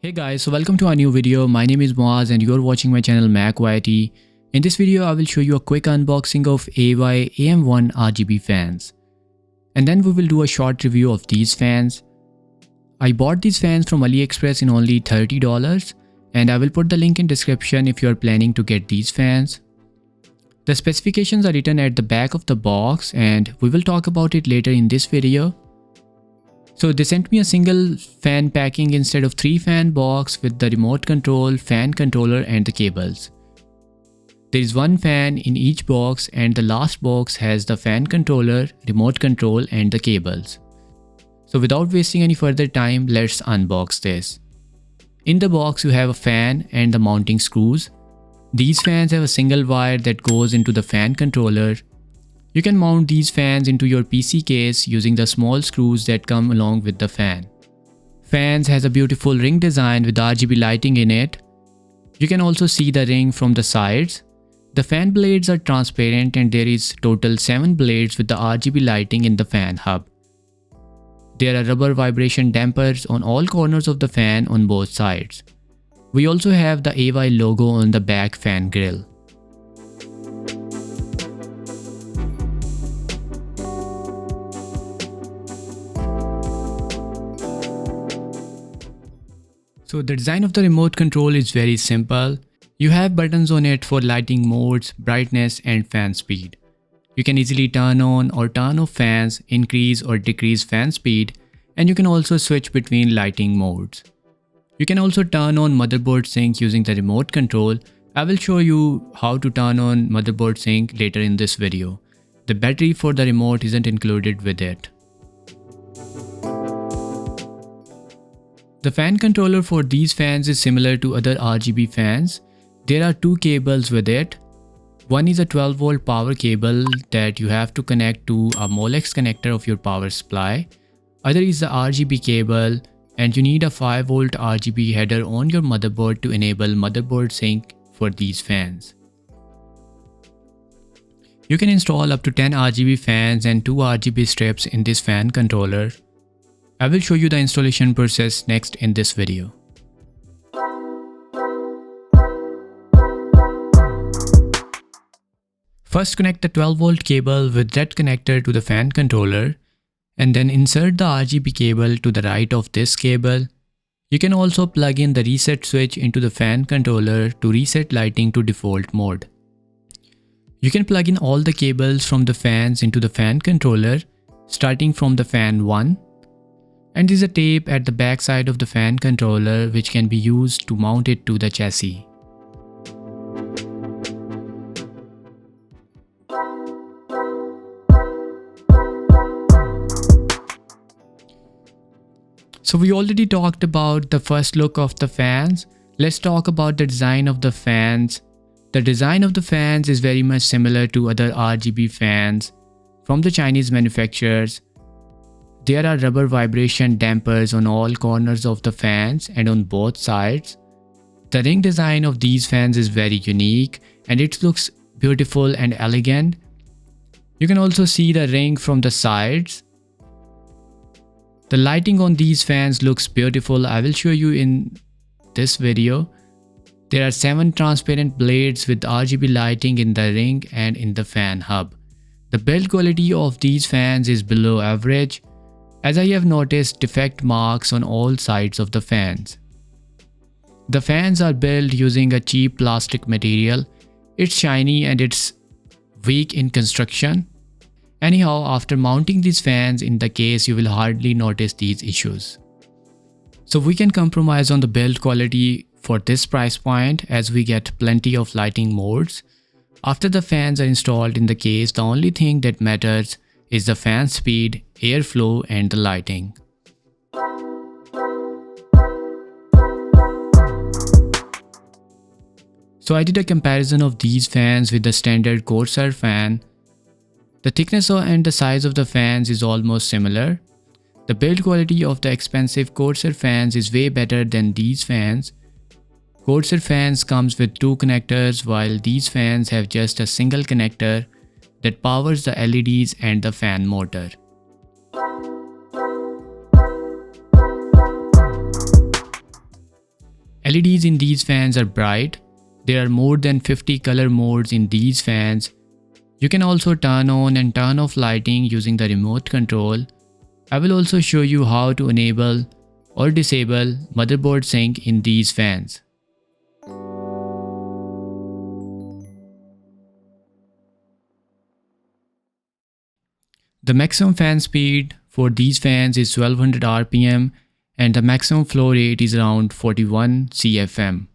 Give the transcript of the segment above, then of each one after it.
Hey guys, so welcome to our new video. My name is Moaz and you're watching my channel MAKYT. In this video, I will show you a quick unboxing of AY AM1 RGB fans. And then we will do a short review of these fans. I bought these fans from Aliexpress in only $30 and I will put the link in description if you are planning to get these fans. The specifications are written at the back of the box and we will talk about it later in this video. So they sent me a single fan packing instead of 3 fan box with the remote control, fan controller and the cables. There is one fan in each box and the last box has the fan controller, remote control and the cables. So without wasting any further time, let's unbox this. In the box you have a fan and the mounting screws. These fans have a single wire that goes into the fan controller. You can mount these fans into your PC case using the small screws that come along with the fan. Fans has a beautiful ring design with RGB lighting in it. You can also see the ring from the sides. The fan blades are transparent and there is total 7 blades with the RGB lighting in the fan hub. There are rubber vibration dampers on all corners of the fan on both sides. We also have the AY logo on the back fan grille. So the design of the remote control is very simple. You have buttons on it for lighting modes, brightness and fan speed. You can easily turn on or turn off fans, increase or decrease fan speed, and you can also switch between lighting modes. You can also turn on motherboard sync using the remote control. I will show you how to turn on motherboard sync later in this video. The battery for the remote isn't included with it. The fan controller for these fans is similar to other RGB fans. There are 2 cables with it. One is a 12 volt power cable that you have to connect to a Molex connector of your power supply. Other is the RGB cable and you need a 5 volt RGB header on your motherboard to enable motherboard sync for these fans. You can install up to 10 RGB fans and 2 RGB strips in this fan controller. I will show you the installation process next in this video. First connect the 12 volt cable with that connector to the fan controller and then insert the RGB cable to the right of this cable. You can also plug in the reset switch into the fan controller to reset lighting to default mode. You can plug in all the cables from the fans into the fan controller starting from the fan 1. And there is a tape at the back side of the fan controller which can be used to mount it to the chassis. So we already talked about the first look of the fans. Let's talk about the design of the fans. The design of the fans is very much similar to other RGB fans from the Chinese manufacturers. There are rubber vibration dampers on all corners of the fans and on both sides. The ring design of these fans is very unique and it looks beautiful and elegant. You can also see the ring from the sides. The lighting on these fans looks beautiful. I will show you in this video. There are 7 transparent blades with RGB lighting in the ring and in the fan hub. The build quality of these fans is below average, as I have noticed defect marks on all sides of the fans. The fans are built using a cheap plastic material. It's shiny and it's weak in construction. Anyhow, after mounting these fans in the case, you will hardly notice these issues. So we can compromise on the build quality for this price point as we get plenty of lighting modes. After the fans are installed in the case, the only thing that matters is the fan speed, airflow and the lighting. So I did a comparison of these fans with the standard Corsair fan. The thickness and the size of the fans is almost similar. The build quality of the expensive Corsair fans is way better than these fans. Corsair fans comes with 2 connectors while these fans have just a single connector that powers the LEDs and the fan motor. LEDs in these fans are bright. There are more than 50 color modes in these fans. You can also turn on and turn off lighting using the remote control. I will also show you how to enable or disable motherboard sync in these fans. The maximum fan speed for these fans is 1200 RPM and the maximum flow rate is around 41 CFM.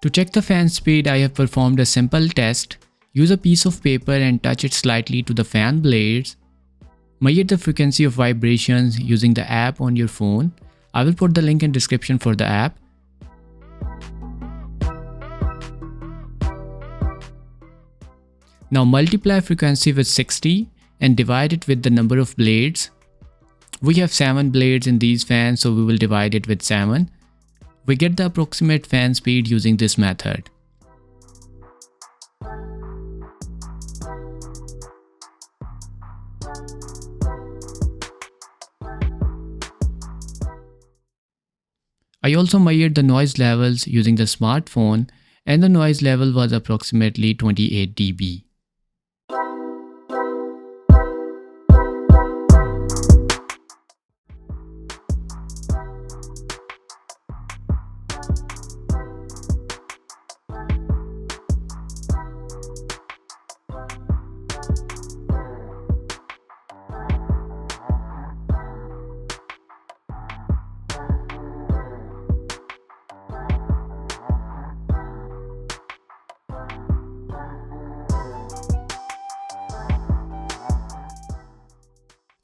To check the fan speed, I have performed a simple test. Use a piece of paper and touch it slightly to the fan blades. Measure the frequency of vibrations using the app on your phone. I will put the link in description for the app. Now multiply frequency with 60 and divide it with the number of blades. We have 7 blades in these fans, so we will divide it with 7. We get the approximate fan speed using this method. I also measured the noise levels using the smartphone, and the noise level was approximately 28 dB.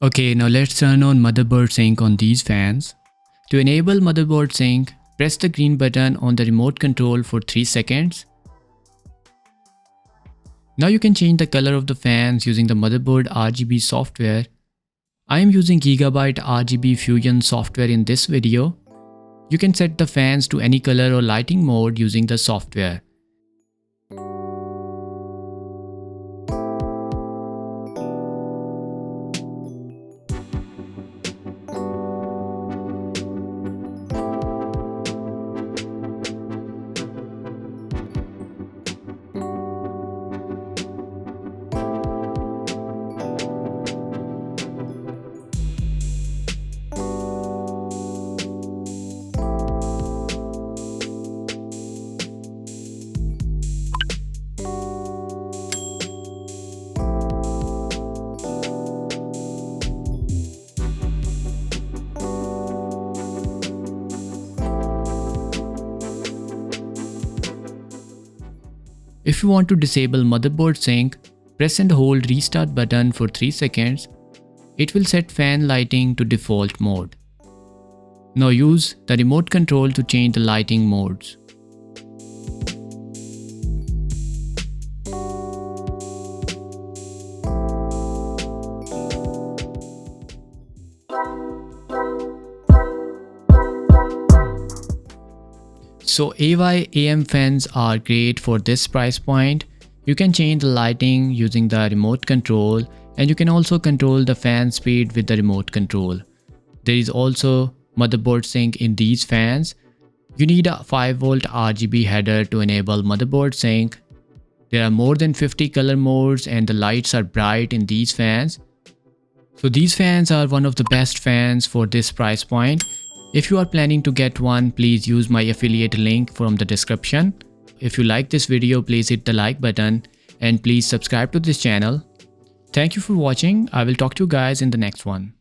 Okay, now let's turn on motherboard sync on these fans. To enable motherboard sync, press the green button on the remote control for 3 seconds. Now you can change the color of the fans using the motherboard RGB software. I am using Gigabyte RGB Fusion software in this video. You can set the fans to any color or lighting mode using the software. If you want to disable motherboard sync, press and hold restart button for 3 seconds. It will set fan lighting to default mode. Now use the remote control to change the lighting modes. So AM fans are great for this price point. You can change the lighting using the remote control, and you can also control the fan speed with the remote control. There is also motherboard sync in these fans. You need a 5V RGB header to enable motherboard sync. There are more than 50 color modes and the lights are bright in these fans. So these fans are one of the best fans for this price point. If you are planning to get one, please use my affiliate link from the description. If you like this video, please hit the like button and please subscribe to this channel. Thank you for watching. I will talk to you guys in the next one.